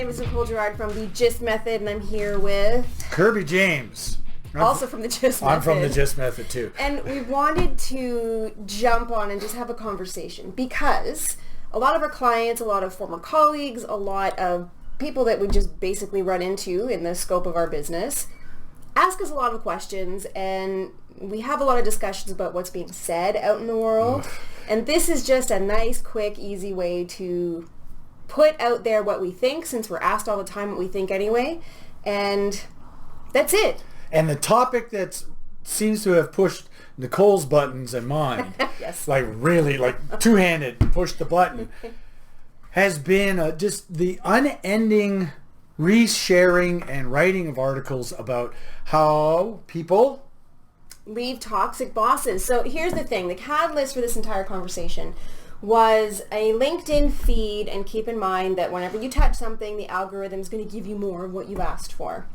name is Nicole Gerard from the GYST Method, and I'm here with... Kirby James. Also from the GYST Method. I'm from the GYST Method too. And we wanted to jump on and just have a conversation because a lot of our clients, a lot of former colleagues, a lot of people that we just basically run into in the scope of our business ask us a lot of questions, and we have a lot of discussions about what's being said out in the world. And this is just a nice, quick, easy way to put out there what we think, since we're asked all the time what we think anyway. And that's it. And the topic that seems to have pushed Nicole's buttons and mine, yes, like really, like two-handed, pushed the button, has been just the unending resharing and writing of articles about how people leave toxic bosses. So here's the thing. The catalyst for this entire conversation was a LinkedIn feed, and keep in mind that whenever you touch something, the algorithm is going to give you more of what you asked for.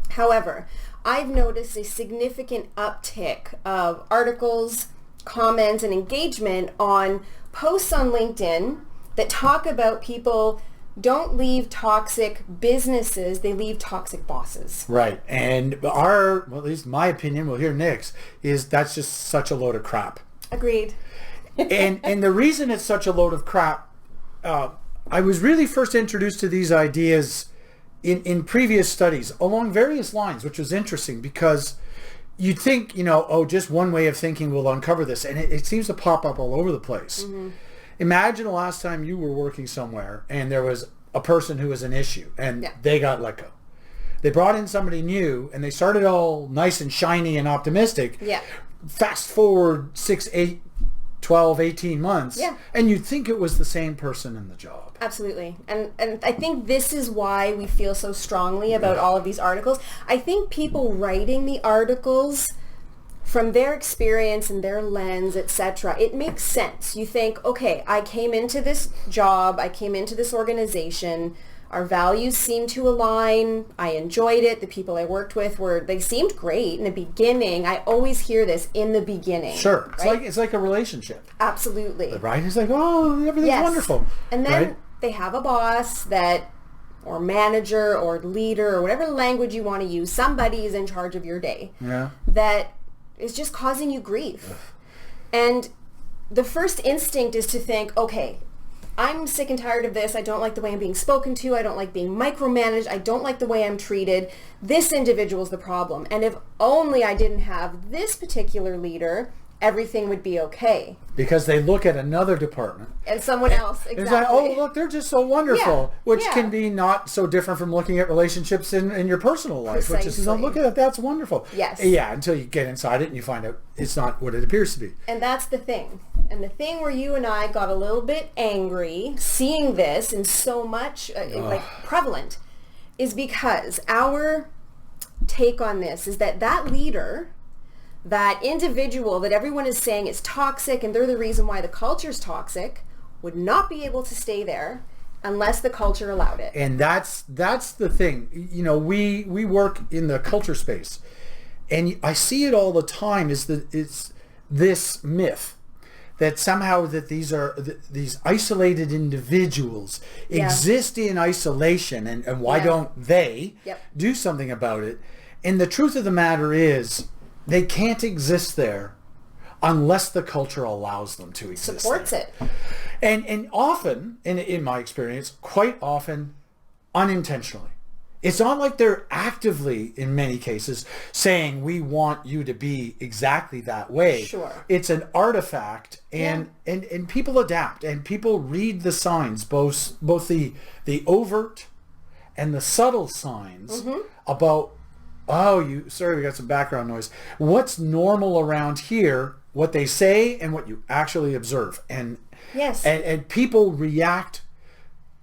However, I've noticed a significant uptick of articles, comments, and engagement on posts on LinkedIn that talk about people don't leave toxic businesses, they leave toxic bosses. Right. And well, at least my opinion, we'll hear Nick's, is that's just such a load of crap. Agreed. and the reason it's such a load of crap, I was really first introduced to these ideas in previous studies along various lines, which was interesting because you'd think, just one way of thinking will uncover this, and it seems to pop up all over the place. Mm-hmm. Imagine the last time you were working somewhere and there was a person who was an issue and they got let go. They brought in somebody new and they started all nice and shiny and optimistic. Yeah. Fast forward 6, 8, 12, 18 months, and you'd think it was the same person in the job. Absolutely. And I think this is why we feel so strongly about all of these articles. I think people writing the articles from their experience and their lens, etc., it makes sense. You think, okay, I came into this job, I came into this organization, our values seemed to align, I enjoyed it, the people I worked with they seemed great in the beginning. I always hear this in the beginning. Sure. Right? It's like a relationship. Absolutely. Right? It's like, oh, everything's wonderful. And then they have a boss or manager or leader or whatever language you want to use, somebody is in charge of your day. Yeah. That is just causing you grief. And the first instinct is to think, okay, I'm sick and tired of this. I don't like the way I'm being spoken to. I don't like being micromanaged. I don't like the way I'm treated. This individual's the problem. And if only I didn't have this particular leader, everything would be okay. Because they look at another department. And someone else, exactly. It's like, oh, look, they're just so wonderful. Which can be not so different from looking at relationships in your personal life. Precisely. Which is, oh, look at that, that's wonderful. Yes. Yeah, until you get inside it and you find out it's not what it appears to be. And that's the thing. And the thing where you and I got a little bit angry seeing this and so much prevalent is because our take on this is that leader, that individual that everyone is saying is toxic and they're the reason why the culture's toxic, would not be able to stay there unless the culture allowed it. And that's the thing. We work in the culture space, and I see it all the time. It's this myth that somehow that these isolated individuals exist in isolation, and why don't they do something about it? And the truth of the matter is, they can't exist there unless the culture allows them to exist. Supports there. it. And often, in my experience, quite often, unintentionally. It's not like they're actively, in many cases, saying, we want you to be exactly that way. Sure. It's an artifact, and people adapt, and people read the signs, both the overt and the subtle signs about, we got some background noise. What's normal around here, what they say, and what you actually observe. And people react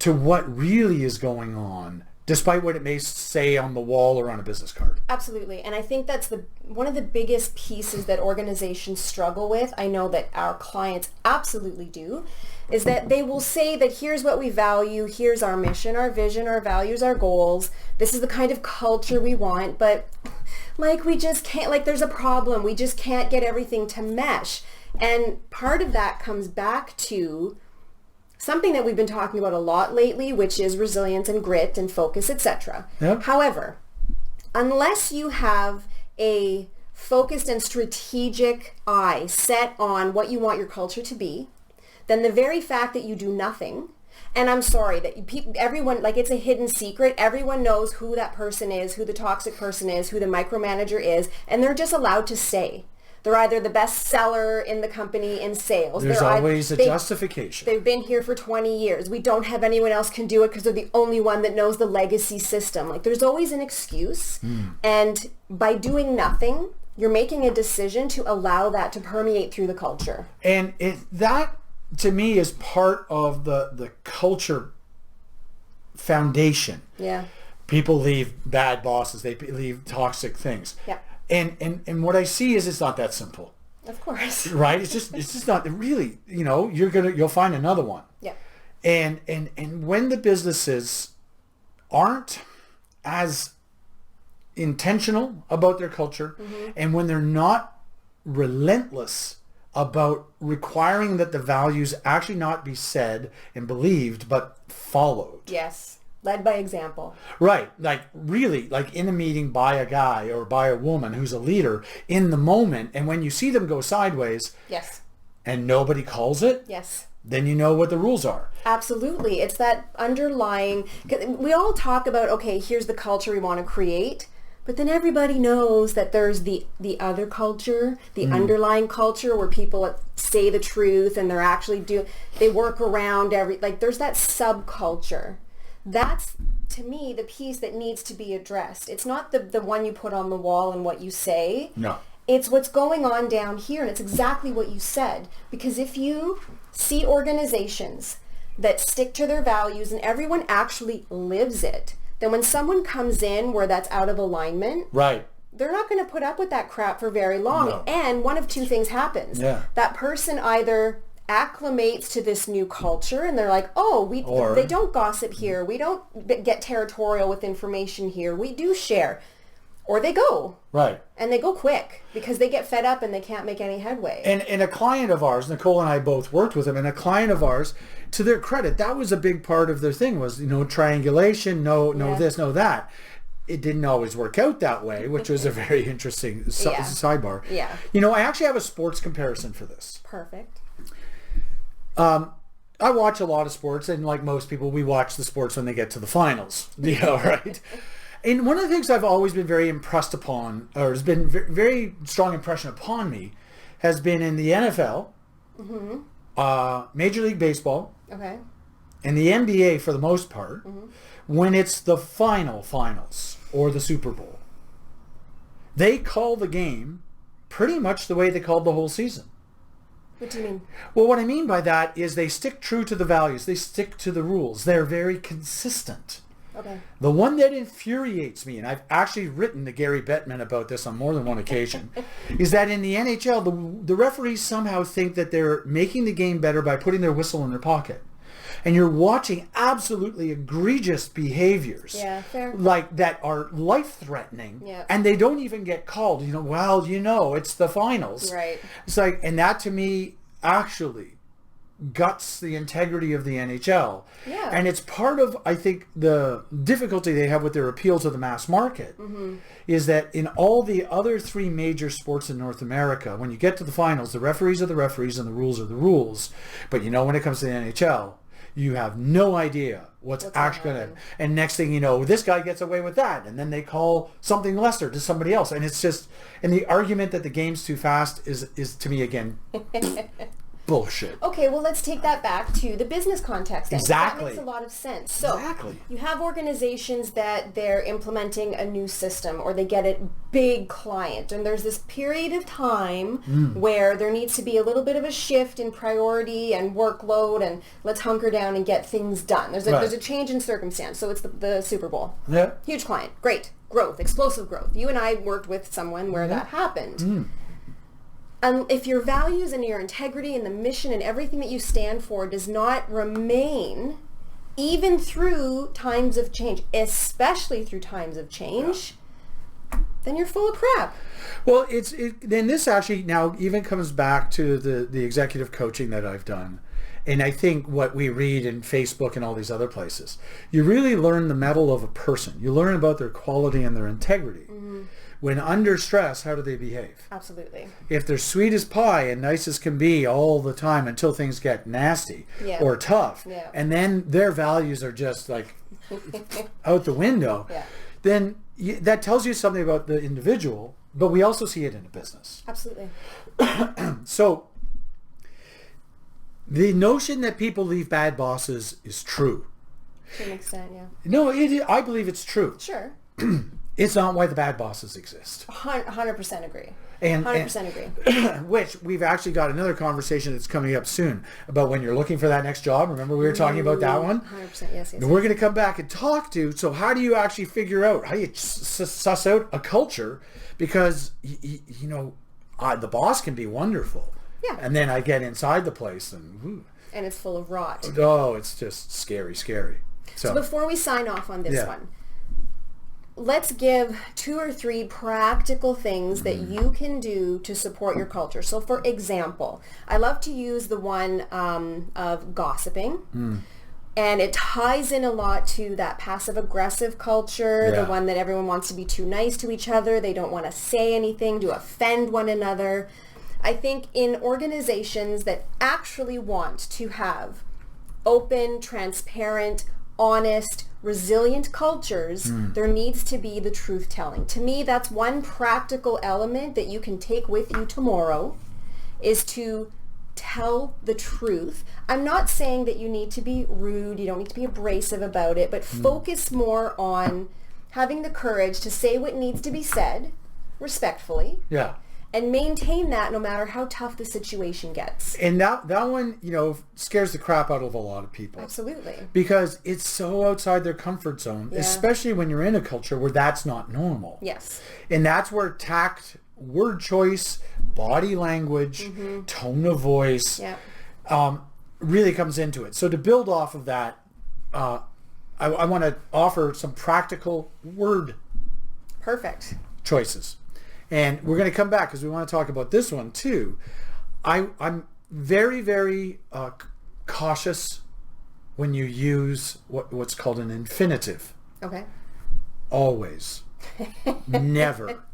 to what really is going on, despite what it may say on the wall or on a business card. Absolutely. And I think that's one of the biggest pieces that organizations struggle with. I know that our clients absolutely do, is that they will say that here's what we value, here's our mission, our vision, our values, our goals, this is the kind of culture we want, but we just can't, there's a problem, we just can't get everything to mesh. And part of that comes back to something that we've been talking about a lot lately, which is resilience and grit and focus, etc. Yep. However, unless you have a focused and strategic eye set on what you want your culture to be, then the very fact that you do nothing, and I'm sorry that everyone, like, it's a hidden secret, everyone knows who that person is, who the toxic person is, who the micromanager is, and they're just allowed to stay. They're either the best seller in the company in sales. There's always a justification. They've been here for 20 years. We don't have anyone else can do it because they're the only one that knows the legacy system. Like, there's always an excuse. And by doing nothing, you're making a decision to allow that to permeate through the culture. And that, to me, is part of the culture foundation. Yeah. People leave bad bosses. They leave toxic things. Yeah. And what I see is it's not that simple. Of course. Right? It's just not really, you'll find another one. Yeah. And when the businesses aren't as intentional about their culture, and when they're not relentless about requiring that the values actually not be said and believed, but followed. Yes. Led by example. Right. Like, really, like in a meeting by a guy or by a woman who's a leader in the moment, and when you see them go sideways, Yes. and nobody calls it, Yes. then you know what the rules are. Absolutely. It's that underlying, 'cause we all talk about, okay, here's the culture we want to create, but then everybody knows that there's the other culture, the underlying culture where people say the truth and they're actually they work around there's that subculture. That's, to me, the piece that needs to be addressed. It's not the one you put on the wall and what you say. No. It's what's going on down here, and it's exactly what you said. Because if you see organizations that stick to their values and everyone actually lives it, then when someone comes in where that's out of alignment, Right. they're not going to put up with that crap for very long. No. And one of two things happens. Yeah. That person either acclimates to this new culture and they're like, oh, they don't gossip here. We don't get territorial with information here. We do share. Or they go. Right. And they go quick because they get fed up and they can't make any headway. And a client of ours, Nicole and I both worked with them, and a client of ours, to their credit, that was a big part of their thing was, triangulation, no this, no that. It didn't always work out that way, which was a very interesting sidebar. Yeah. I actually have a sports comparison for this. Perfect. I watch a lot of sports, and like most people, we watch the sports when they get to the finals, right? And one of the things I've always been very impressed upon, or has been very strong impression upon me, has been in the NFL, Major League Baseball, Okay. and the NBA for the most part, when it's the finals or the Super Bowl. They call the game pretty much the way they called the whole season. What do you mean? Well, what I mean by that is they stick true to the values. They stick to the rules. They're very consistent. Okay. The one that infuriates me, and I've actually written to Gary Bettman about this on more than one occasion, is that in the NHL, the referees somehow think that they're making the game better by putting their whistle in their pocket. And you're watching absolutely egregious behaviors, fair. like that are life-threatening, Yeah. and they don't even get called. It's the finals. Right. It's like, and that to me actually guts the integrity of the NHL. Yeah. And it's part of, I think, the difficulty they have with their appeal to the mass market is that in all the other three major sports in North America, when you get to the finals, the referees are the referees and the rules are the rules. But when it comes to the NHL, you have no idea what's actually going to... And next thing you know, this guy gets away with that. And then they call something lesser to somebody else. And it's just... And the argument that the game's too fast is to me, again... bullshit. Okay, well, let's take that back to the business context. Exactly. That makes a lot of sense. So Exactly. you have organizations that they're implementing a new system or they get a big client, and there's this period of time where there needs to be a little bit of a shift in priority and workload, and let's hunker down and get things done. There's a change in circumstance. So it's the Super Bowl. Yeah. Huge client. Great. Growth. Explosive growth. You and I worked with someone where that happened. If your values and your integrity and the mission and everything that you stand for does not remain even through times of change, especially through times of change, then you're full of crap. Well, then this actually now even comes back to the executive coaching that I've done. and I think what we read in Facebook and all these other places, you really learn the mettle of a person. You learn about their quality and their integrity. When under stress, how do they behave? Absolutely. If they're sweet as pie and nice as can be all the time until things get nasty or tough, and then their values are just like out the window, then that tells you something about the individual, but we also see it in a business. Absolutely. So the notion that people leave bad bosses is true. To an extent, yeah. No, I believe it's true. Sure. It's not why the bad bosses exist. 100% agree. And 100% agree. Which we've actually got another conversation that's coming up soon about when you're looking for that next job. Remember we were talking about that one? 100%, yes. And we're going to come back and talk to, so how do you actually figure out, how do you suss out a culture? Because, you know, the boss can be wonderful. Yeah. And then I get inside the place and... And it's full of rot. Oh, it's just scary. So before we sign off on this one, let's give 2 or 3 practical things that you can do to support your culture. So for example, I love to use the one of gossiping. And it ties in a lot to that passive-aggressive culture, the one that everyone wants to be too nice to each other. They don't want to say anything to offend one another. I think in organizations that actually want to have open, transparent, honest, resilient cultures, there needs to be the truth-telling. To me, that's one practical element that you can take with you tomorrow, is to tell the truth. I'm not saying that you need to be rude, you don't need to be abrasive about it, but focus more on having the courage to say what needs to be said respectfully. Yeah. And maintain that no matter how tough the situation gets. And that one, you know, scares the crap out of a lot of people. Absolutely. Because it's so outside their comfort zone, especially when you're in a culture where that's not normal. Yes. And that's where tact, word choice, body language, tone of voice really comes into it. So to build off of that, I want to offer some practical word choices. And we're going to come back because we want to talk about this one too. I'm very, very cautious when you use what's called an infinitive. Okay. Always. Never.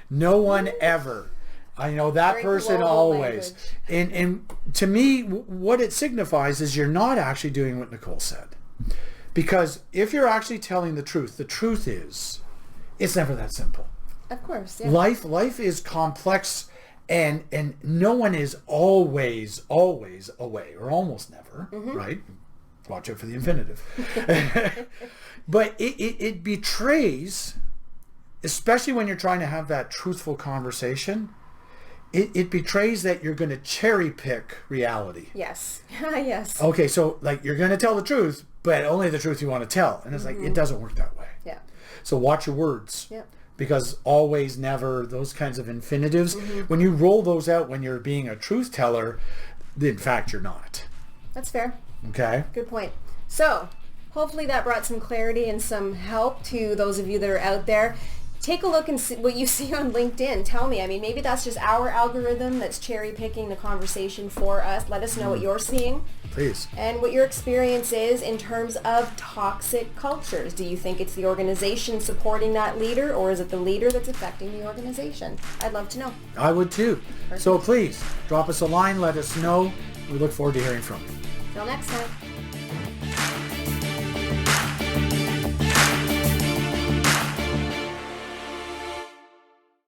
No one ever. I know that Very person global always. language. And to me, what it signifies is you're not actually doing what Nicole said. Because if you're actually telling the truth is, it's never that simple. Of course, yeah. Life is complex, and no one is always away, or almost never, right? Watch out for the infinitive. But it betrays, especially when you're trying to have that truthful conversation, it betrays that you're going to cherry pick reality. Yes. Yes. Okay, so like you're going to tell the truth, but only the truth you want to tell. And it's like, it doesn't work that way. Yeah. So watch your words. Yeah. Because always, never, those kinds of infinitives, when you roll those out when you're being a truth teller, in fact, you're not. That's fair. Okay? Good point. So, hopefully that brought some clarity and some help to those of you that are out there. Take a look and see what you see on LinkedIn. Tell me. I mean, maybe that's just our algorithm that's cherry picking the conversation for us. Let us know what you're seeing. Please. And what your experience is in terms of toxic cultures. Do you think it's the organization supporting that leader, or is it the leader that's affecting the organization? I'd love to know. I would too. Perfect. So please, drop us a line. Let us know. We look forward to hearing from you. Till next time.